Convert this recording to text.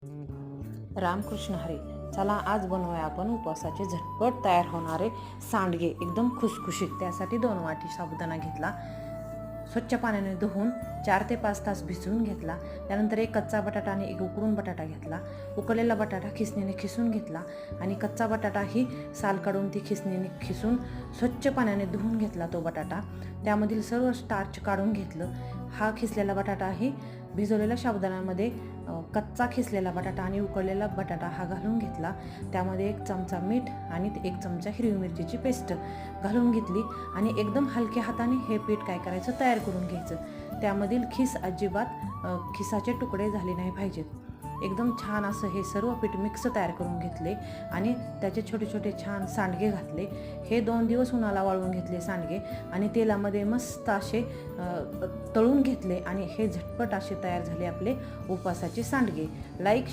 रामकृष्ण हरी. चला आज बनवूया आपण उपवासाचे झटपट तयार होणारे सांडगे एकदम खुसखुशीत. त्यासाठी 2 वाटी साबुदाणा घेतला, स्वच्छ पाण्याने धुवून 4 ते 5 तास भिजवून घेतला. त्यानंतर एक कच्चा बटाटा आणि एक उकडून बटाटा घेतला. उकडलेला बटाटा खिसणीने खिसून घेतला आणि कच्चा बटाटा ही साल काढून ती खिसणीने खिसून स्वच्छ पाण्याने धुवून घेतला. तो बटाटा त्यामधील सर्व स्टार्च काढून घेतलं. हा खिसलेला बटाटा ही भिजवलेल्या साबुदाण्यामध्ये कच्चा खिसलेला बटाटा आणि उकडलेला बटाटा हा घालून घेतला. त्यामध्ये 1 चमचा मीठ आणि 1 चमचा हिरवी मिरचीची पेस्ट घालून घेतली आणि एकदम हलक्या हाताने हे पीठ काय करायचं तयार करून घ्यायचं. त्यामधील खिस अजिबात खिसाचे तुकडे झाले नाही पाहिजेत. एकदम छान असं हे सर्व पीठ मिक्स तयार करून घेतले आणि त्याचे छोटे छोटे छान सांडगे घातले. हे 2 दिवस उन्हाला वाळवून घेतले सांडगे आणि तेलामध्ये मस्त असे तळून घेतले आणि हे झटपट असे तयार झाले आपले उपवासाचे सांडगे. लाईक